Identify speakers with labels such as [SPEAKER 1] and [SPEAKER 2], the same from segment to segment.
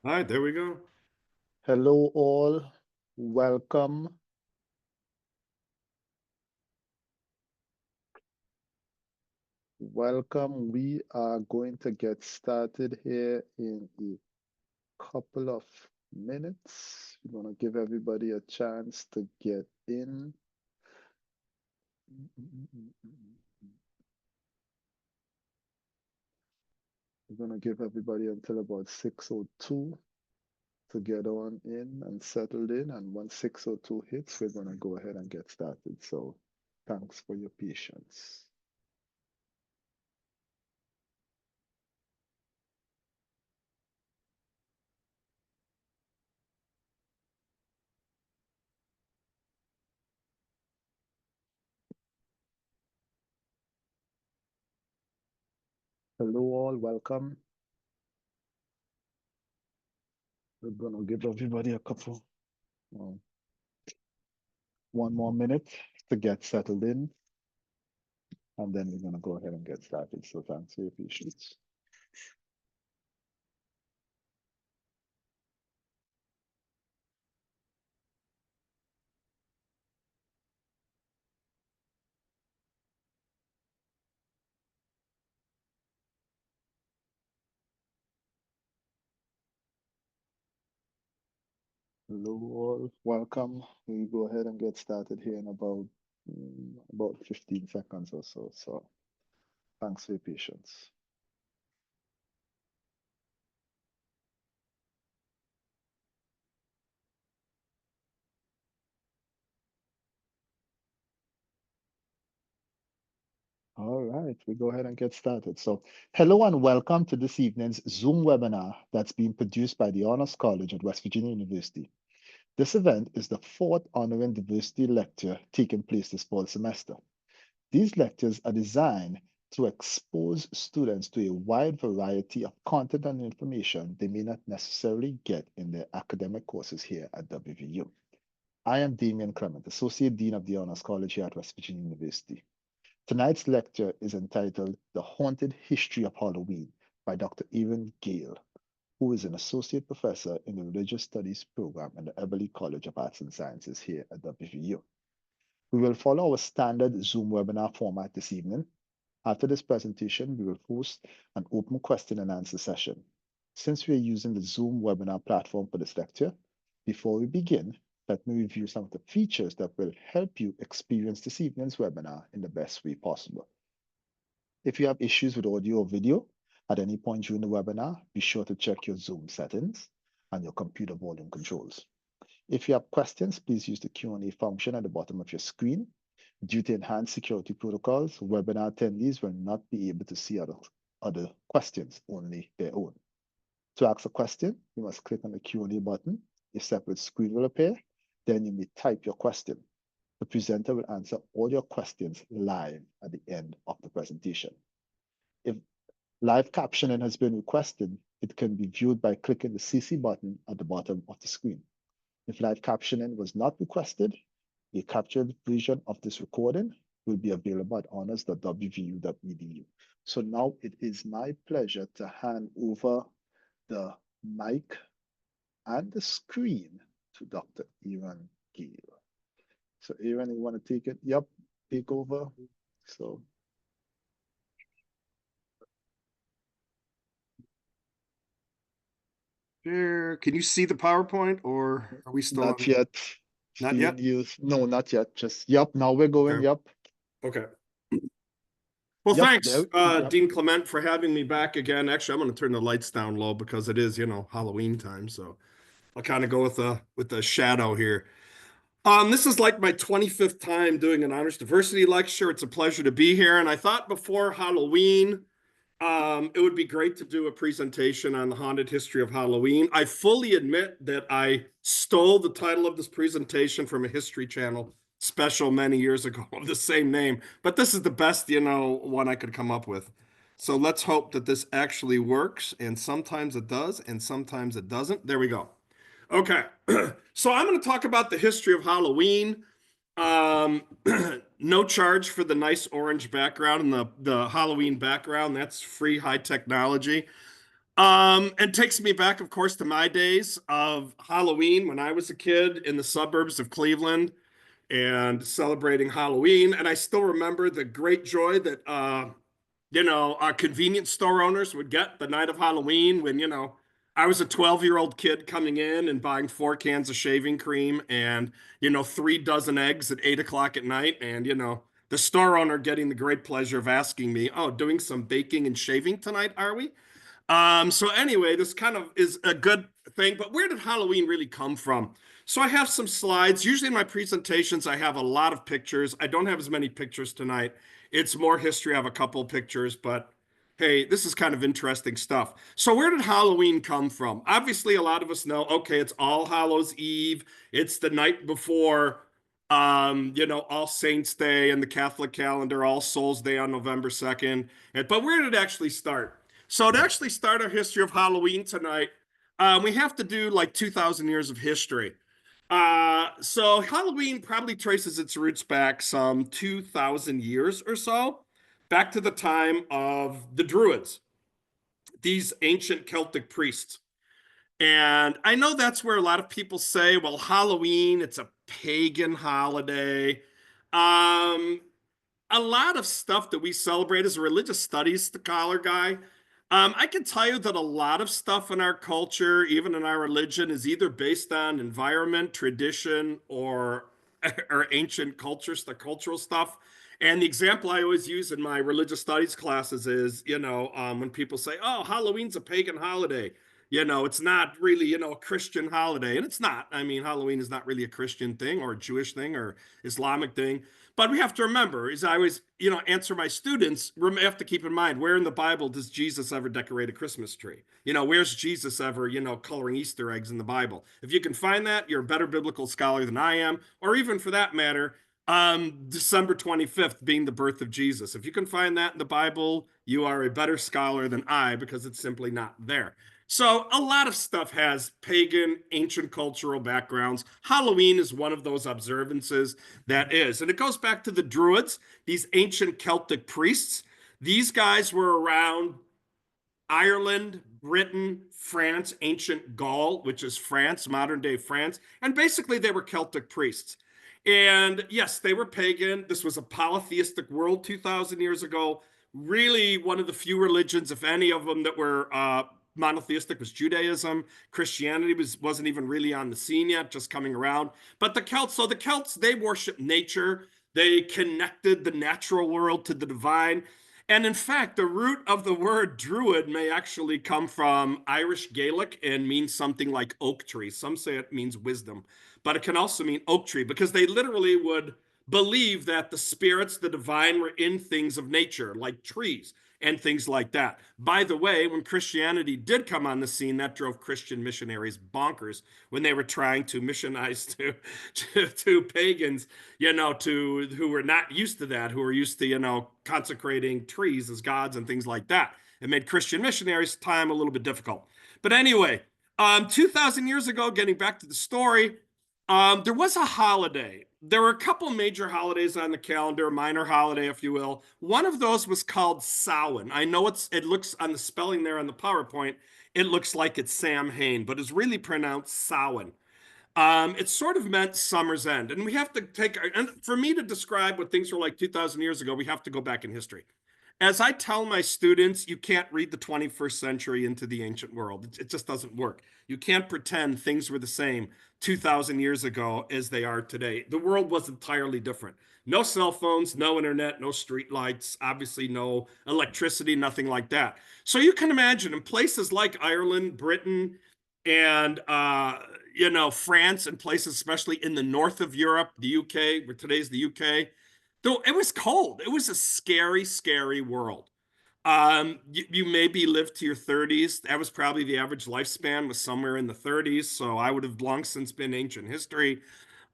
[SPEAKER 1] All right, there we go.
[SPEAKER 2] Hello, all. Welcome. Welcome. We are going to get started here in a couple of minutes. We're going to give everybody a chance to get in. We're going to give everybody until about 6:02 to get on in and settled in. And once 6:02 hits, we're going to go ahead and get started. So thanks for your patience. Hello, all. Welcome. We're going to give everybody a couple, one more minute to get settled in, and then we're going to go ahead and get started. So thanks for your patience. Hello, all. Welcome. We go ahead and get started here in about 15 seconds or so. So thanks for your patience. All right, we go ahead and get started. So, hello and welcome to this evening's Zoom webinar that's being produced by the Honors College at West Virginia University. This event is the fourth honoring diversity lecture taking place this fall semester. These lectures are designed to expose students to a wide variety of content and information they may not necessarily get in their academic courses here at WVU. I am Damian Clement, Associate Dean of the Honors College here at West Virginia University. Tonight's lecture is entitled The Haunted History of Halloween by Dr. Gale, who is an associate professor in the Religious Studies program in the Eberly College of Arts and Sciences here at WVU. We will follow our standard Zoom webinar format this evening. After this presentation, we will host an open question and answer session. Since we are using the Zoom webinar platform for this lecture, before we begin, let me review some of the features that will help you experience this evening's webinar in the best way possible. If you have issues with audio or video at any point during the webinar, be sure to check your Zoom settings and your computer volume controls. If you have questions, please use the Q&A function at the bottom of your screen. Due to enhanced security protocols, webinar attendees will not be able to see other questions, only their own. To ask a question, you must click on the Q&A button. A separate screen will appear. Then you may type your question. The presenter will answer all your questions live at the end of the presentation. If live captioning has been requested, it can be viewed by clicking the CC button at the bottom of the screen. If live captioning was not requested, a captured version of this recording will be available at honors.wvu.edu. So now it is my pleasure to hand over the mic and the screen to Dr. Gale. So Aaron, you want to take it? Yep, take over. So.
[SPEAKER 1] Here, can you see the PowerPoint, or are we still
[SPEAKER 2] Not yet.
[SPEAKER 1] Not yet?
[SPEAKER 2] No, not yet. Just, yep, now we're going,
[SPEAKER 1] okay.
[SPEAKER 2] Yep.
[SPEAKER 1] Okay. Well,
[SPEAKER 2] Yep,
[SPEAKER 1] thanks,
[SPEAKER 2] yep.
[SPEAKER 1] Dean Clement, for having me back again. Actually, I'm going to turn the lights down low because it is, Halloween time. So I'll kind of go with the shadow here. This is like my 25th time doing an honors diversity lecture. It's a pleasure to be here. And I thought before Halloween, it would be great to do a presentation on the haunted history of Halloween. I fully admit that I stole the title of this presentation from a History Channel special many years ago of the same name, but this is the best, one I could come up with. So let's hope that this actually works, and sometimes it does, and sometimes it doesn't. There we go. Okay, so I'm going to talk about the history of Halloween. No charge for the nice orange background and the Halloween background. That's free high technology. And takes me back, of course, to my days of Halloween when I was a kid in the suburbs of Cleveland and celebrating Halloween. And I still remember the great joy that our convenience store owners would get the night of Halloween when, I was a 12-year-old kid coming in and buying 4 cans of shaving cream and, 3 dozen eggs at 8 o'clock at night. And, the store owner getting the great pleasure of asking me, "Oh, doing some baking and shaving tonight, are we?" So anyway, this kind of is a good thing, but where did Halloween really come from? So I have some slides. Usually in my presentations, I have a lot of pictures. I don't have as many pictures tonight. It's more history. I have a couple of pictures, but hey, this is kind of interesting stuff. So where did Halloween come from? Obviously, a lot of us know, okay, it's All Hallows Eve. It's the night before All Saints Day and the Catholic calendar, All Souls Day on November 2nd. But where did it actually start? So to actually start our history of Halloween tonight, we have to do like 2,000 years of history. So Halloween probably traces its roots back some 2,000 years or so, back to the time of the Druids, these ancient Celtic priests. And I know that's where a lot of people say, well, Halloween, it's a pagan holiday. Um, a lot of stuff that we celebrate as a religious studies scholar guy. I can tell you that a lot of stuff in our culture, even in our religion, is either based on environment, tradition, or ancient cultures, the cultural stuff. And the example I always use in my religious studies classes is, when people say, "Oh, Halloween's a pagan holiday," it's not really, a Christian holiday, and it's not. I mean, Halloween is not really a Christian thing or a Jewish thing or Islamic thing. But we have to remember, as I always, answer my students, we have to keep in mind, where in the Bible does Jesus ever decorate a Christmas tree? Where's Jesus ever, coloring Easter eggs in the Bible? If you can find that, you're a better biblical scholar than I am, or even for that matter, December 25th being the birth of Jesus. If you can find that in the Bible, you are a better scholar than I because it's simply not there. So a lot of stuff has pagan, ancient cultural backgrounds. Halloween is one of those observances that is. And it goes back to the Druids, these ancient Celtic priests. These guys were around Ireland, Britain, France, ancient Gaul, which is France, modern day France. And basically, they were Celtic priests. And yes, they were pagan. This was a polytheistic world 2,000 years ago. Really, one of the few religions, if any of them, that were monotheistic was Judaism. Christianity wasn't even really on the scene yet, just coming around. But the Celts, they worship nature. They connected the natural world to the divine. And in fact, the root of the word druid may actually come from Irish Gaelic and means something like oak tree. Some say it means wisdom, but it can also mean oak tree because they literally would believe that the spirits, the divine, were in things of nature, like trees and things like that. By the way, when Christianity did come on the scene, that drove Christian missionaries bonkers when they were trying to missionize to pagans, who were not used to that, who were used to, consecrating trees as gods and things like that. It made Christian missionaries' time a little bit difficult. But anyway, 2,000 years ago, getting back to the story, there was a holiday. There were a couple major holidays on the calendar, minor holiday, if you will. One of those was called Samhain. I know it looks on the spelling there on the PowerPoint, it looks like it's Sam Hain, but it's really pronounced Samhain. It sort of meant summer's end. And we have to and for me to describe what things were like 2,000 years ago, we have to go back in history. As I tell my students, you can't read the 21st century into the ancient world. It just doesn't work. You can't pretend things were the same 2,000 years ago as they are today. The world was entirely different. No cell phones, no internet, no street lights, obviously no electricity, nothing like that. So you can imagine in places like Ireland, Britain, and France, and places especially in the north of Europe, the UK, where today's the UK, though it was cold. It was a scary, scary world. You maybe lived to your 30s. That was probably the average lifespan was somewhere in the 30s. So I would have long since been ancient history.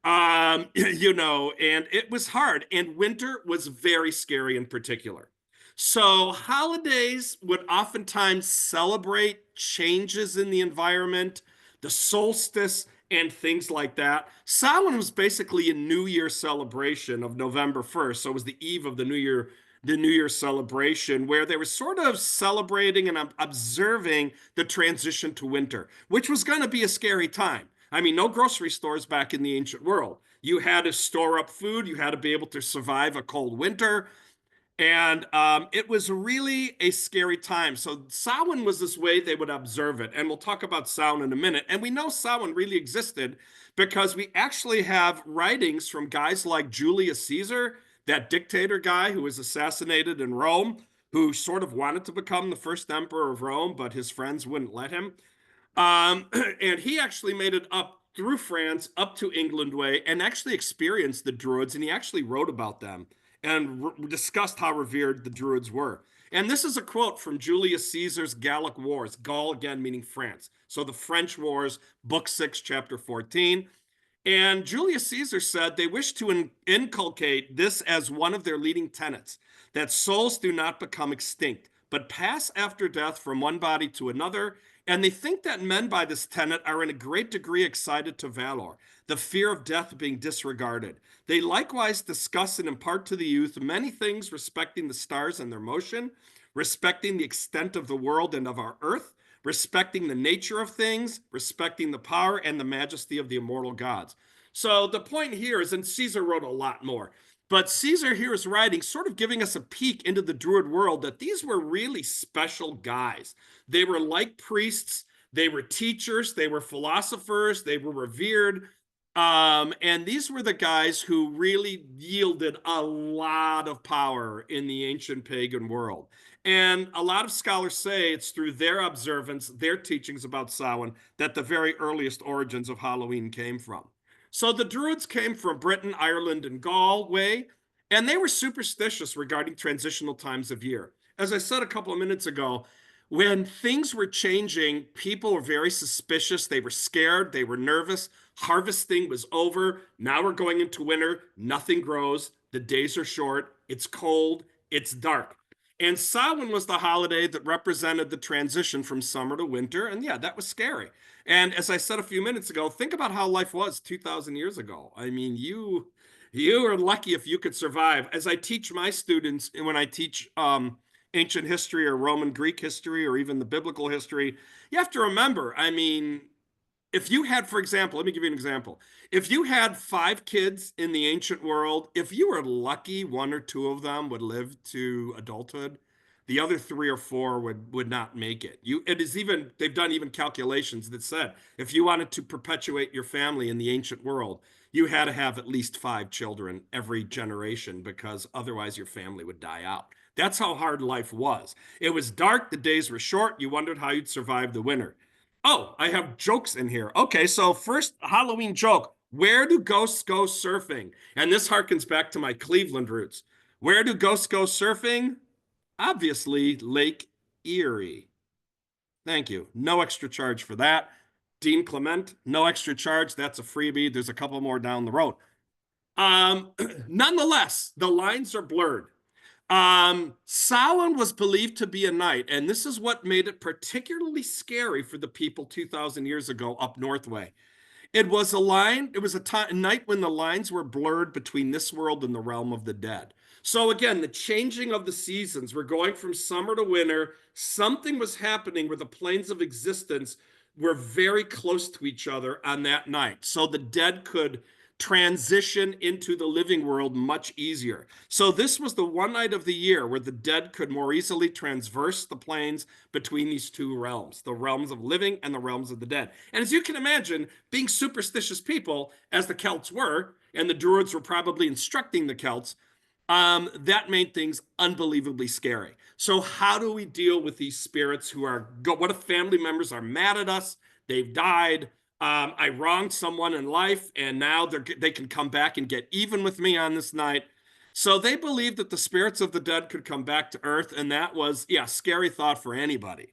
[SPEAKER 1] And it was hard. And winter was very scary in particular. So holidays would oftentimes celebrate changes in the environment, the solstice, and things like that. Samhain was basically a New Year celebration of November 1st. So it was the eve of the New Year, the New Year celebration, where they were sort of celebrating and observing the transition to winter, which was going to be a scary time. I mean, no grocery stores back in the ancient world. You had to store up food, you had to be able to survive a cold winter. And it was really a scary time. So Samhain was this way they would observe it. And we'll talk about Samhain in a minute. And we know Samhain really existed because we actually have writings from guys like Julius Caesar, that dictator guy who was assassinated in Rome, who sort of wanted to become the first emperor of Rome, but his friends wouldn't let him. And he actually made it up through France, up to England way, and actually experienced the Druids, and he actually wrote about them and discussed how revered the Druids were. And this is a quote from Julius Caesar's Gallic Wars, Gaul again meaning France. So the French Wars, Book 6, Chapter 14. And Julius Caesar said they wish to inculcate this as one of their leading tenets, that souls do not become extinct, but pass after death from one body to another. And they think that men by this tenet are in a great degree excited to valor, the fear of death being disregarded. They likewise discuss and impart to the youth many things respecting the stars and their motion, respecting the extent of the world and of our earth, respecting the nature of things, respecting the power and the majesty of the immortal gods. So the point here is, and Caesar wrote a lot more, but Caesar here is writing, sort of giving us a peek into the Druid world, that these were really special guys. They were like priests, they were teachers, they were philosophers, they were revered. And these were the guys who really yielded a lot of power in the ancient pagan world. And a lot of scholars say it's through their observance, their teachings about Samhain, that the very earliest origins of Halloween came from. So the Druids came from Britain, Ireland, and Gaul way, and they were superstitious regarding transitional times of year. As I said a couple of minutes ago, when things were changing, people were very suspicious. They were scared. They were nervous. Harvesting was over. Now we're going into winter. Nothing grows. The days are short. It's cold. It's dark. And Samhain was the holiday that represented the transition from summer to winter. And yeah, that was scary. And as I said a few minutes ago, think about how life was 2,000 years ago. I mean, you are lucky if you could survive. As I teach my students, and when I teach ancient history or Roman Greek history or even the biblical history, you have to remember, I mean, if you had, for example, let me give you an example. If you had 5 kids in the ancient world, if you were lucky, 1 or 2 of them would live to adulthood. The other 3 or 4 would not make it. It is even, they've done even calculations that said if you wanted to perpetuate your family in the ancient world, you had to have at least 5 children every generation, because otherwise your family would die out. That's how hard life was. It was dark, the days were short, you wondered how you'd survive the winter. Oh, I have jokes in here. Okay, so first Halloween joke. Where do ghosts go surfing? And this harkens back to my Cleveland roots. Where do ghosts go surfing? Obviously, Lake Erie. Thank you. No extra charge for that. Dean Clement, no extra charge. That's a freebie. There's a couple more down the road. Nonetheless, the lines are blurred. Samhain was believed to be a night, and this is what made it particularly scary for the people 2,000 years ago up north way. It was a night when the lines were blurred between this world and the realm of the dead. So again, the changing of the seasons, we're going from summer to winter. Something was happening where the planes of existence were very close to each other on that night. So the dead could transition into the living world much easier. So this was the one night of the year where the dead could more easily transverse the planes between these 2 realms, the realms of living and the realms of the dead. And as you can imagine, being superstitious people, as the Celts were, and the Druids were probably instructing the Celts, that made things unbelievably scary. So how do we deal with these spirits who are, what if family members are mad at us? They've died. I wronged someone in life, and now they can come back and get even with me on this night. So they believed that the spirits of the dead could come back to earth, and that was, yeah, scary thought for anybody.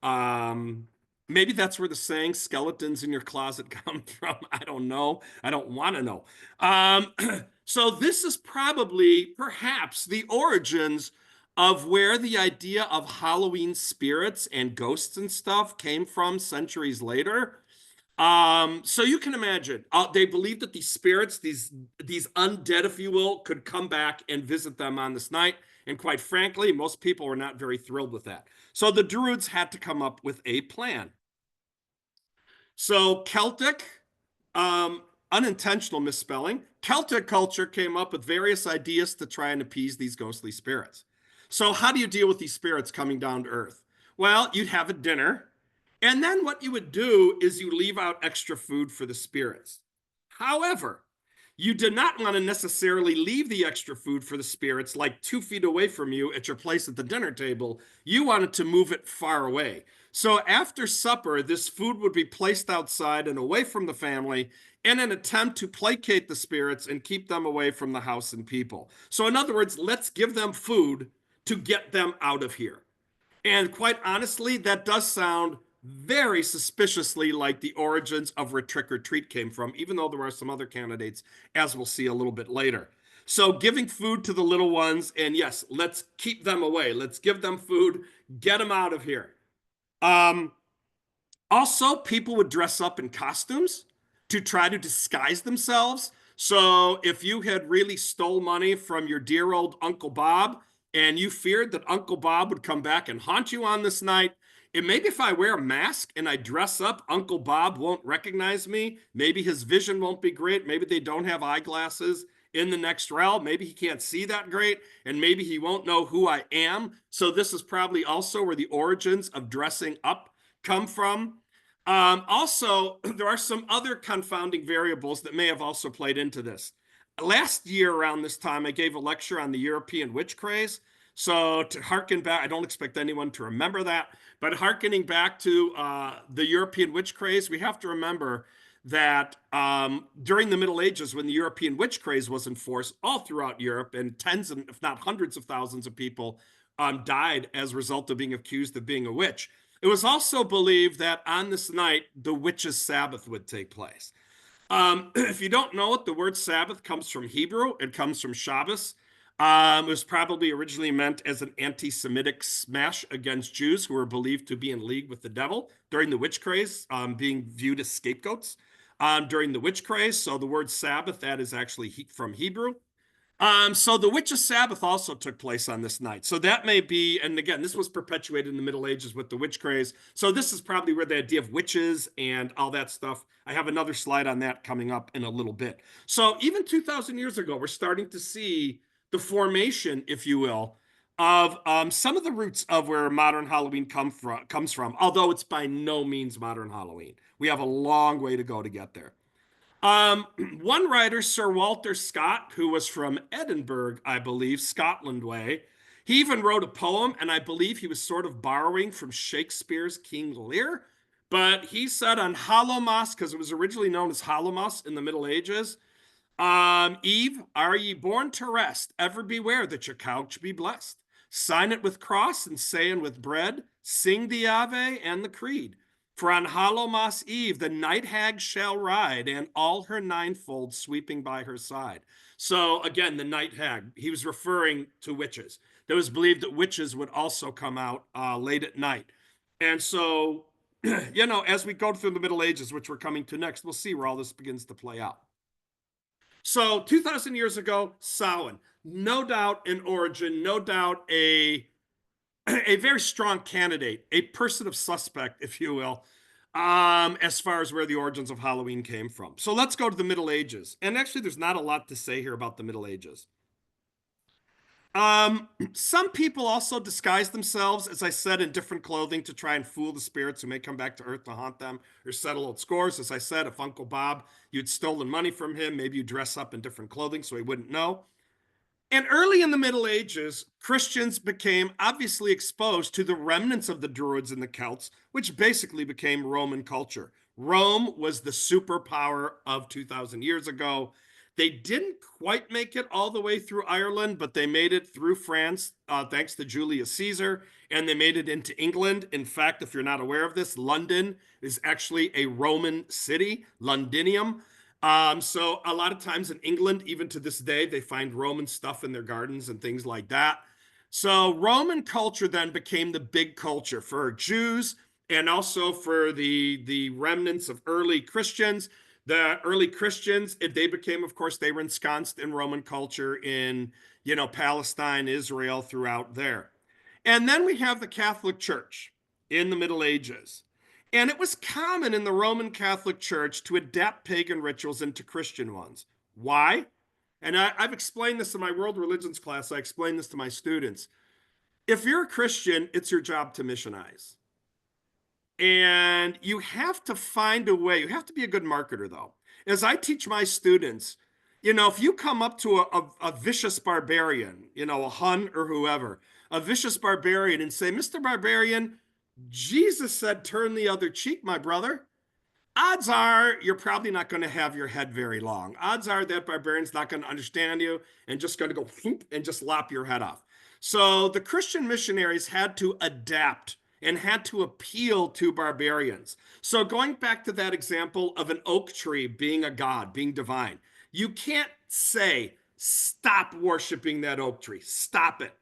[SPEAKER 1] Maybe that's where the saying "skeletons in your closet" come from. I don't know. I don't want to know. So this is probably, perhaps, the origins of where the idea of Halloween spirits and ghosts and stuff came from centuries later. So you can imagine, they believed that these spirits, these undead, if you will, could come back and visit them on this night. And quite frankly, most people were not very thrilled with that. So the Druids had to come up with a plan. So Celtic, um, unintentional misspelling, Celtic culture came up with various ideas to try and appease these ghostly spirits. So how do you deal with these spirits coming down to earth? Well, you'd have a dinner, and then what you would do is you leave out extra food for the spirits. However, you did not want to necessarily leave the extra food for the spirits like 2 feet away from you at your place at the dinner table. You wanted to move it far away. So after supper, this food would be placed outside and away from the family in an attempt to placate the spirits and keep them away from the house and people. So, in other words, let's give them food to get them out of here. And quite honestly, that does sound very suspiciously like the origins of where trick or treat came from, even though there are some other candidates, as we'll see a little bit later. So, giving food to the little ones, and yes, let's keep them away. Let's give them food, get them out of here. Um, Also, people would dress up in costumes to try to disguise themselves. So if you had really stole money from your dear old Uncle Bob and you feared that Uncle Bob would come back and haunt you on this night, and maybe if I wear a mask and I dress up, Uncle Bob won't recognize me. Maybe his vision won't be great. Maybe they don't have eyeglasses in the next realm. Maybe he can't see that great, and maybe he won't know who I am. So this is probably also where the origins of dressing up come from. Also, there are some other confounding variables that may have also played into this. Last year, around this time, I gave a lecture on the European witch craze. So, to harken back, I don't expect anyone to remember that, but harkening back to the European witch craze, we have to remember that during the Middle Ages, when the European witch craze was in force all throughout Europe, and tens, of, if not hundreds of thousands of people died as a result of being accused of being a witch. It was also believed that on this night, the witches' Sabbath would take place. If you don't know it, the word Sabbath comes from Hebrew. It comes from Shabbos. It was probably originally meant as an anti-Semitic smash against Jews who were believed to be in league with the devil during the witch craze, being viewed as scapegoats during the witch craze. So the word Sabbath, that is actually from Hebrew. So the witches' Sabbath also took place on this night. So that may be, and again, this was perpetuated in the Middle Ages with the witch craze. So this is probably where the idea of witches and all that stuff. I have another slide on that coming up in a little bit. So even 2,000 years ago, we're starting to see the formation, if you will, of some of the roots of where modern Halloween comes from, although it's by no means modern Halloween. We have a long way to go to get there. Um, One writer, Sir Walter Scott, who was from Edinburgh, I believe, Scotland way, he even wrote a poem, and I believe he was sort of borrowing from Shakespeare's King Lear. But he said on Hallowmas, because it was originally known as Hallowmas in the Middle Ages, Eve, are ye born to rest? Ever beware that your couch be blessed. Sign it with cross and saying with bread, sing the Ave and the Creed. For on Hallowmas Eve the night hag shall ride, and all her ninefold sweeping by her side. So again, the night hag, he was referring to witches. It was believed that witches would also come out late at night. And so, as we go through the Middle Ages, which we're coming to next, we'll see where all this begins to play out. So 2,000 years ago, Samhain, no doubt an origin, no doubt a very strong candidate, a person of suspect, if you will, as far as where the origins of Halloween came from. So let's go to the Middle Ages. And actually, there's not a lot to say here about the Middle Ages. Some people also disguise themselves, as I said, in different clothing to try and fool the spirits who may come back to Earth to haunt them or settle old scores. As I said, if Uncle Bob, you'd stolen money from him, maybe you dress up in different clothing so he wouldn't know. And early in the Middle Ages, Christians became obviously exposed to the remnants of the Druids and the Celts, which basically became Roman culture. Rome was the superpower of 2,000 years ago. They didn't quite make it all the way through Ireland, but they made it through France, thanks to Julius Caesar, and they made it into England. In fact, if you're not aware of this, London is actually a Roman city, Londinium. So a lot of times in England, even to this day, they find Roman stuff in their gardens and things like that. So Roman culture then became the big culture for Jews and also for the remnants of early Christians. The early Christians, they became, of course, they were ensconced in Roman culture in, Palestine, Israel, throughout there. And then we have the Catholic Church in the Middle Ages. And it was common in the Roman Catholic Church to adapt pagan rituals into Christian ones. Why? And I've explained this in my world religions class. I explain this to my students. If you're a Christian, it's your job to missionize. And you have to find a way. You have to be a good marketer, though. As I teach my students, if you come up to a vicious barbarian, a Hun or whoever, a vicious barbarian, and say, Mr. Barbarian, Jesus said, turn the other cheek, my brother. Odds are you're probably not going to have your head very long. Odds are that barbarian's not going to understand you and just going to go whoop and just lop your head off. So the Christian missionaries had to adapt and had to appeal to barbarians. So going back to that example of an oak tree being a god, being divine, you can't say, stop worshiping that oak tree. Stop it.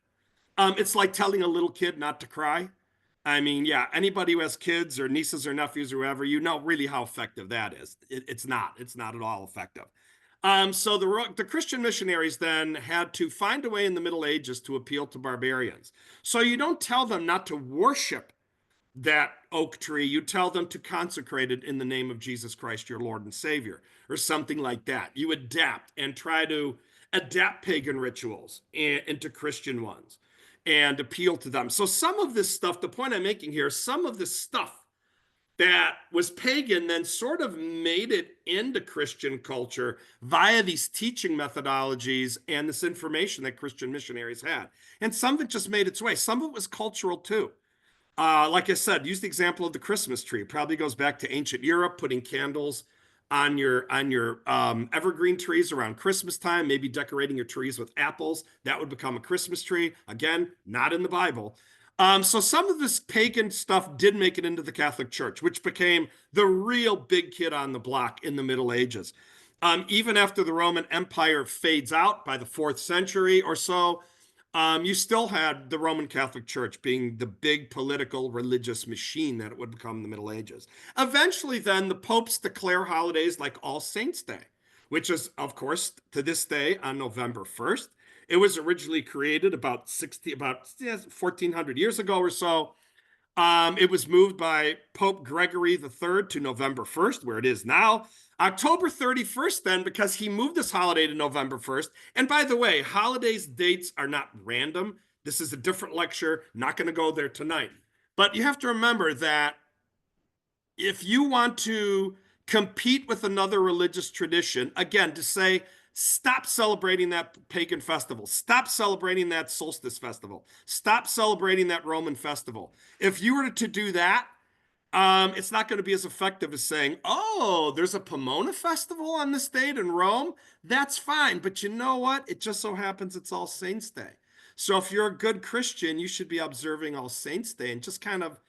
[SPEAKER 1] It's like telling a little kid not to cry. I mean, yeah, anybody who has kids or nieces or nephews or whoever, you know really how effective that is. It's not. It's not at all effective. So the Christian missionaries then had to find a way in the Middle Ages to appeal to barbarians. So you don't tell them not to worship that oak tree. You tell them to consecrate it in the name of Jesus Christ, your Lord and Savior, or something like that. You adapt and try to adapt pagan rituals into Christian ones and appeal to them. So some of this stuff, the point I'm making here, some of this stuff that was pagan then sort of made it into Christian culture via these teaching methodologies and this information that Christian missionaries had. And some of it just made its way. Some of it was cultural too. Like I said, use the example of the Christmas tree. It probably goes back to ancient Europe, putting candles on your evergreen trees around Christmas time, maybe decorating your trees with apples. That would become a Christmas tree. Again, not in the Bible. So some of this pagan stuff did make it into the Catholic Church, which became the real big kid on the block in the Middle Ages. Even after the Roman Empire fades out by the 4th century or so, you still had the Roman Catholic Church being the big political religious machine that it would become in the Middle Ages. Eventually, then, the popes declare holidays like All Saints' Day, which is, of course, to this day on November 1st. It was originally created about 1400 years ago or so. It was moved by Pope Gregory III to November 1st, where it is now. October 31st, then, because he moved this holiday to November 1st. And by the way, holidays dates are not random. This is a different lecture. Not going to go there tonight. But you have to remember that if you want to compete with another religious tradition, again, to say, stop celebrating that pagan festival, stop celebrating that solstice festival, stop celebrating that Roman festival. If you were to do that, it's not going to be as effective as saying, oh, there's a Pomona festival on this date in Rome. That's fine. But you know what? It just so happens it's All Saints' Day. So if you're a good Christian, you should be observing All Saints' Day and just kind of,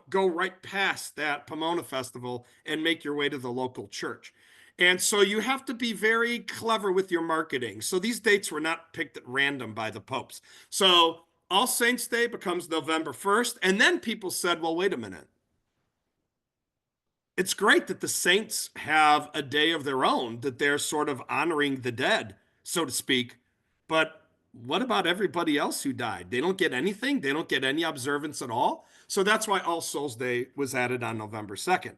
[SPEAKER 1] go right past that Pomona festival and make your way to the local church. And so you have to be very clever with your marketing. So these dates were not picked at random by the popes. So All Saints' Day becomes November 1st. And then people said, well, wait a minute. It's great that the saints have a day of their own, that they're sort of honoring the dead, so to speak. But what about everybody else who died? They don't get anything. They don't get any observance at all. So that's why All Souls Day was added on November 2nd.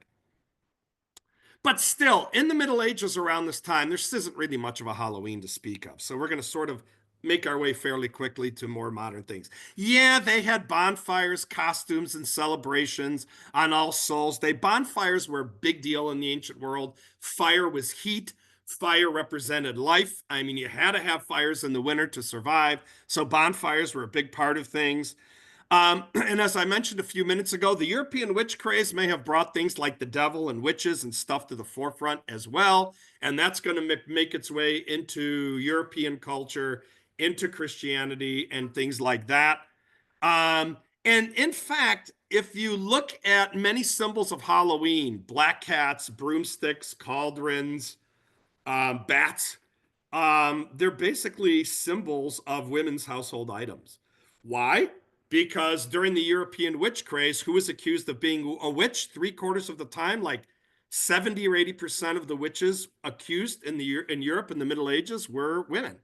[SPEAKER 1] But still, in the Middle Ages around this time, there isn't really much of a Halloween to speak of. So we're going to sort of make our way fairly quickly to more modern things. Yeah, they had bonfires, costumes, and celebrations on All Souls Day. Bonfires were a big deal in the ancient world. Fire was heat. Fire represented life. I mean, you had to have fires in the winter to survive. So bonfires were a big part of things. And as I mentioned a few minutes ago, the European witch craze may have brought things like the devil and witches and stuff to the forefront as well. And that's going to make its way into European culture, into Christianity, and things like that. And in fact, if you look at many symbols of Halloween, black cats, broomsticks, cauldrons, bats, they're basically symbols of women's household items. Why? Because during the European witch craze, who was accused of being a witch 3/4 of the time? Like 70 or 80% of the witches accused in Europe in the Middle Ages were women,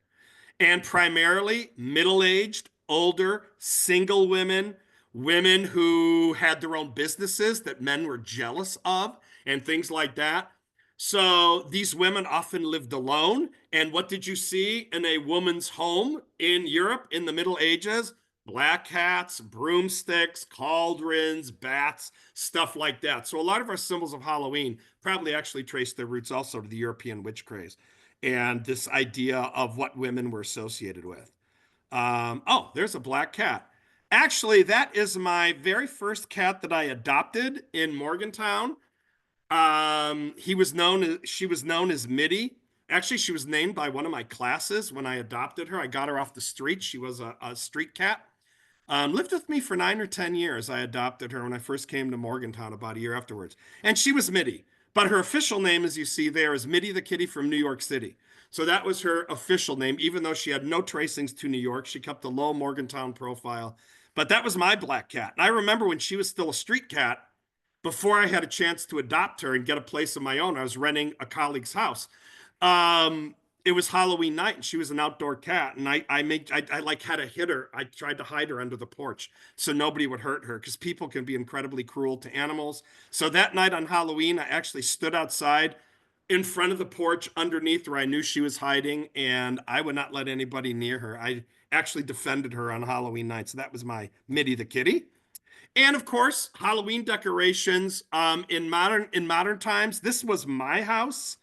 [SPEAKER 1] and primarily middle-aged, older, single women, women who had their own businesses that men were jealous of, and things like that. So these women often lived alone. And what did you see in a woman's home in Europe in the Middle Ages? Black cats, broomsticks, cauldrons, bats, stuff like that. So a lot of our symbols of Halloween probably actually trace their roots also to the European witch craze and this idea of what women were associated with. Oh, there's a black cat. Actually, that is my very first cat that I adopted in Morgantown. She was known as Mitty. Actually, she was named by one of my classes when I adopted her. I got her off the street. She was a street cat. Lived with me for 9 or 10 years. I adopted her when I first came to Morgantown about a year afterwards. And she was Mitty. But her official name, as you see there, is Mitty the Kitty from New York City. So that was her official name, even though she had no tracings to New York. She kept a low Morgantown profile. But that was my black cat. And I remember when she was still a street cat, before I had a chance to adopt her and get a place of my own, I was renting a colleague's house. Um, it was Halloween night, and she was an outdoor cat, and I like had to hit her. I tried to hide her under the porch so nobody would hurt her because people can be incredibly cruel to animals. So that night on Halloween, I actually stood outside in front of the porch underneath where I knew she was hiding, and I would not let anybody near her. I actually defended her on Halloween night. So that was my Mitty the kitty. And of course, Halloween decorations. In modern times, this was my house.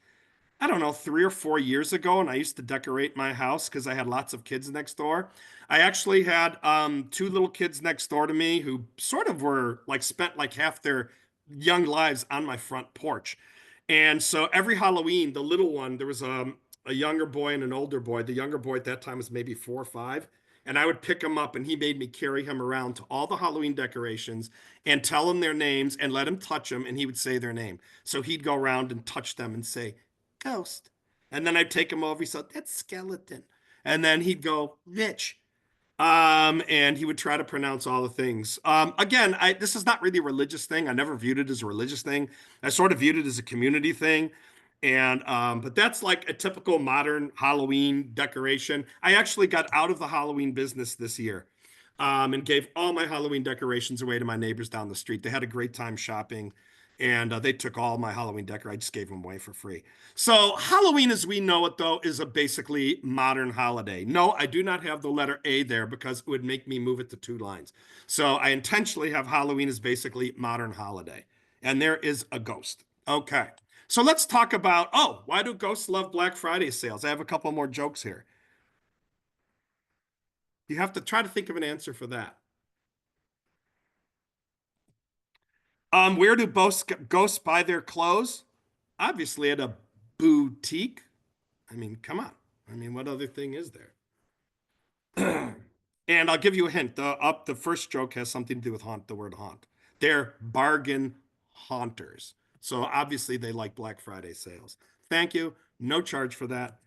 [SPEAKER 1] I don't know, 3 or 4 years ago, and I used to decorate my house because I had lots of kids next door. I actually had two little kids next door to me who sort of were like spent like half their young lives on my front porch. And so every Halloween, the little one, there was a younger boy and an older boy. The younger boy at that time was maybe 4 or 5. And I would pick him up, and he made me carry him around to all the Halloween decorations and tell him their names and let him touch them, and he would say their name. So he'd go around and touch them and say, ghost. And then I'd take him over. He said, that's skeleton. And then he'd go, Mitch. And he would try to pronounce all the things. Again, this is not really a religious thing. I never viewed it as a religious thing. I sort of viewed it as a community thing. And but that's like a typical modern Halloween decoration. I actually got out of the Halloween business this year, and gave all my Halloween decorations away to my neighbors down the street. They had a great time shopping, and they took all my Halloween decor. I just gave them away for free. So Halloween, as we know it, though, is a basically modern holiday. No, I do not have the letter A there because it would make me move it to 2 lines. So I intentionally have Halloween as basically modern holiday, and there is a ghost. Okay. So let's talk about, oh, why do ghosts love Black Friday sales? I have a couple more jokes here. You have to try to think of an answer for that. Where do ghosts buy their clothes? Obviously at a boutique. I mean, come on. I mean, what other thing is there? And I'll give you a hint. The first joke has something to do with the word haunt. They're bargain haunters. So obviously they like Black Friday sales. Thank you. No charge for that.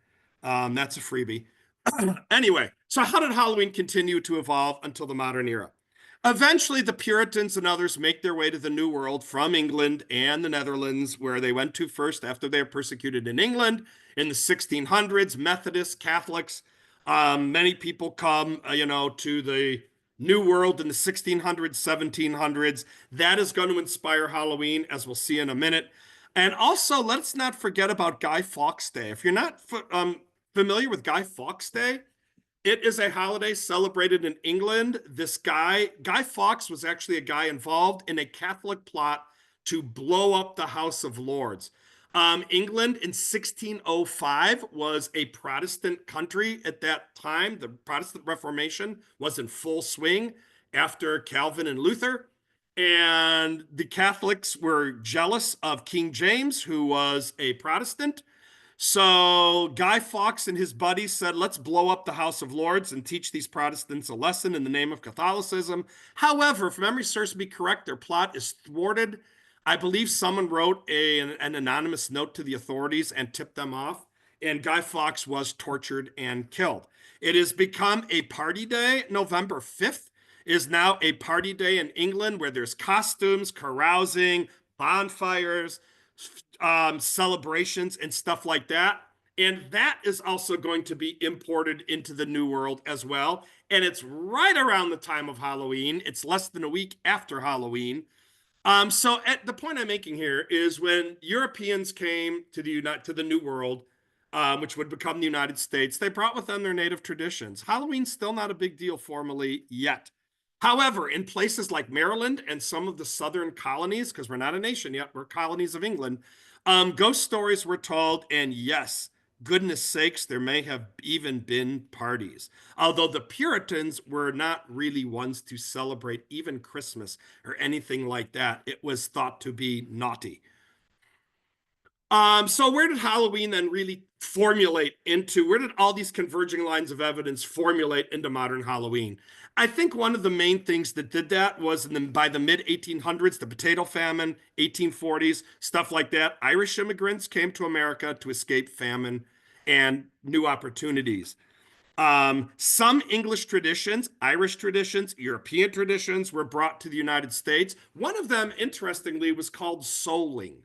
[SPEAKER 1] That's a freebie. Anyway, so how did Halloween continue to evolve until the modern era? Eventually, the Puritans and others make their way to the New World from England and the Netherlands, where they went to first after they were persecuted in England in the 1600s. Methodists, Catholics, many people come, to the New World in the 1600s, 1700s. That is going to inspire Halloween, as we'll see in a minute. And also, let's not forget about Guy Fawkes Day. If you're not familiar with Guy Fawkes Day, it is a holiday celebrated in England. This Guy Fawkes was actually a guy involved in a Catholic plot to blow up the House of Lords. England in 1605 was a Protestant country at that time. The Protestant Reformation was in full swing after Calvin and Luther. And the Catholics were jealous of King James, who was a Protestant. So Guy Fawkes and his buddies said, let's blow up the House of Lords and teach these Protestants a lesson in the name of Catholicism. However, if memory serves me correct, their plot is thwarted. I believe someone wrote an anonymous note to the authorities and tipped them off, and Guy Fawkes was tortured and killed. It has become a party day. November 5th is now a party day in England where there's costumes, carousing, bonfires, celebrations and stuff like that. And that is also going to be imported into the New World as well. And it's right around the time of Halloween. It's less than a week after Halloween. So at the point I'm making here is when Europeans came to the New World, which would become the United States, they brought with them their native traditions. Halloween's still not a big deal formally yet. However, in places like Maryland and some of the southern colonies, because we're not a nation yet, we're colonies of England, ghost stories were told, and yes, goodness sakes, there may have even been parties. Although the Puritans were not really ones to celebrate even Christmas or anything like that. It was thought to be naughty. So where did Halloween then really formulate into? Where did all these converging lines of evidence formulate into modern Halloween? I think one of the main things that did that was by the mid 1800s, the potato famine, 1840s, stuff like that. Irish immigrants came to America to escape famine and new opportunities. Some English traditions, Irish traditions, European traditions were brought to the United States. One of them, interestingly, was called souling.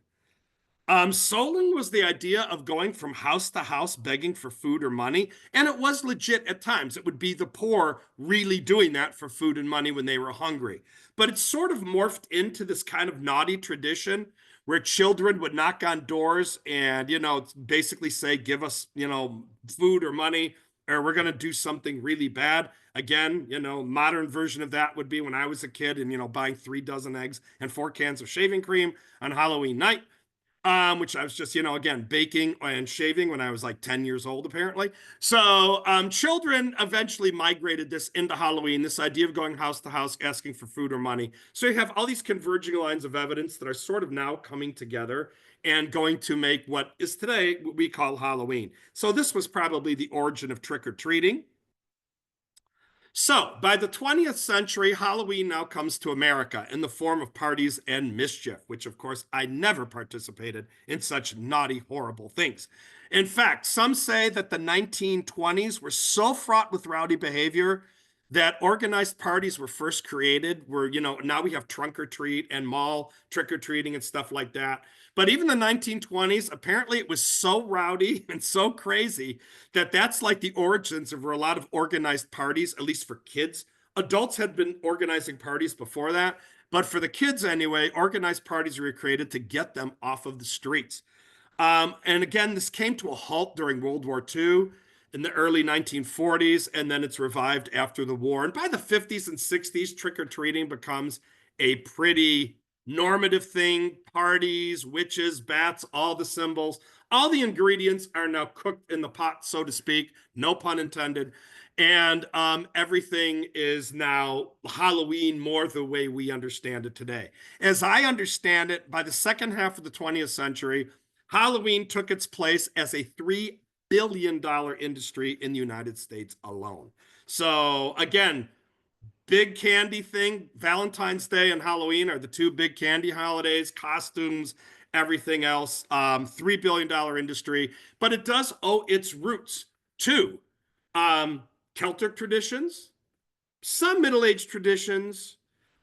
[SPEAKER 1] Souling was the idea of going from house to house begging for food or money, and it was legit at times. It would be the poor really doing that for food and money when they were hungry. But it sort of morphed into this kind of naughty tradition where children would knock on doors and, basically say, give us, food or money, or we're going to do something really bad. Again, modern version of that would be when I was a kid and, buying 3 dozen eggs and 4 cans of shaving cream on Halloween night, which I was just, again, baking and shaving when I was like 10 years old, apparently. So children eventually migrated this into Halloween, this idea of going house to house, asking for food or money. So you have all these converging lines of evidence that are sort of now coming together and going to make what is today what we call Halloween. So this was probably the origin of trick-or-treating. So, by the 20th century, Halloween now comes to America in the form of parties and mischief, which, of course, I never participated in such naughty, horrible things. In fact, some say that the 1920s were so fraught with rowdy behavior that organized parties were first created, where, now we have trunk or treat and mall trick or treating and stuff like that. But even the 1920s, apparently it was so rowdy and so crazy that that's like the origins of a lot of organized parties, at least for kids. Adults had been organizing parties before that, but for the kids anyway, organized parties were created to get them off of the streets. And again, this came to a halt during World War II in the early 1940s, and then it's revived after the war. And by the 50s and 60s, trick-or-treating becomes a pretty normative thing. Parties, witches, bats, all the symbols, all the ingredients are now cooked in the pot, so to speak, no pun intended. And everything is now Halloween more the way we understand it today. As I understand it, by the second half of the 20th century, Halloween took its place as a $3 billion industry in the United States alone. So again, big candy thing. Valentine's Day and Halloween are the two big candy holidays, costumes, everything else. $3 billion industry, but it does owe its roots to Celtic traditions, some Middle Age traditions,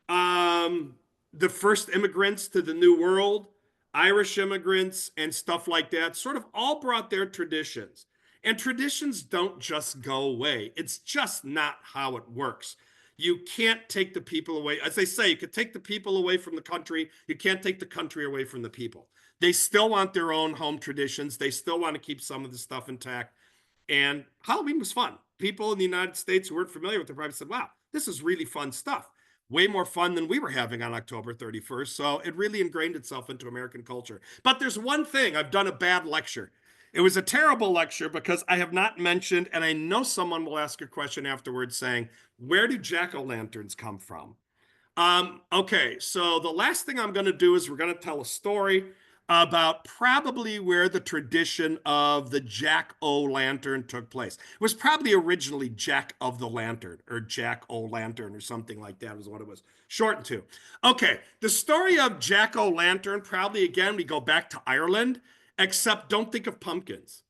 [SPEAKER 1] um, the first immigrants to the New World, Irish immigrants, and stuff like that, sort of all brought their traditions. And traditions don't just go away. It's just not how it works. You can't take the people away. As they say, you could take the people away from the country. You can't take the country away from the people. They still want their own home traditions. They still want to keep some of the stuff intact. And Halloween was fun. People in the United States who weren't familiar with it probably said, wow, this is really fun stuff. Way more fun than we were having on October 31st. So it really ingrained itself into American culture. But there's one thing, I've done a bad lecture. It was a terrible lecture because I have not mentioned, and I know someone will ask a question afterwards saying, where do jack-o'-lanterns come from? Okay, so the last thing I'm going to do is we're going to tell a story about probably where the tradition of the jack-o'-lantern took place. It was probably originally Jack of the Lantern or Jack-o'-lantern or something like that was what it was shortened to. Okay, the story of Jack-o'-lantern, probably again, we go back to Ireland, except don't think of pumpkins.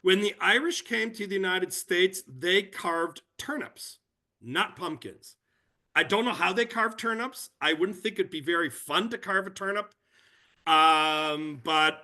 [SPEAKER 1] When the Irish came to the United States, they carved turnips, not pumpkins. I don't know how they carve turnips. I wouldn't think it'd be very fun to carve a turnip. But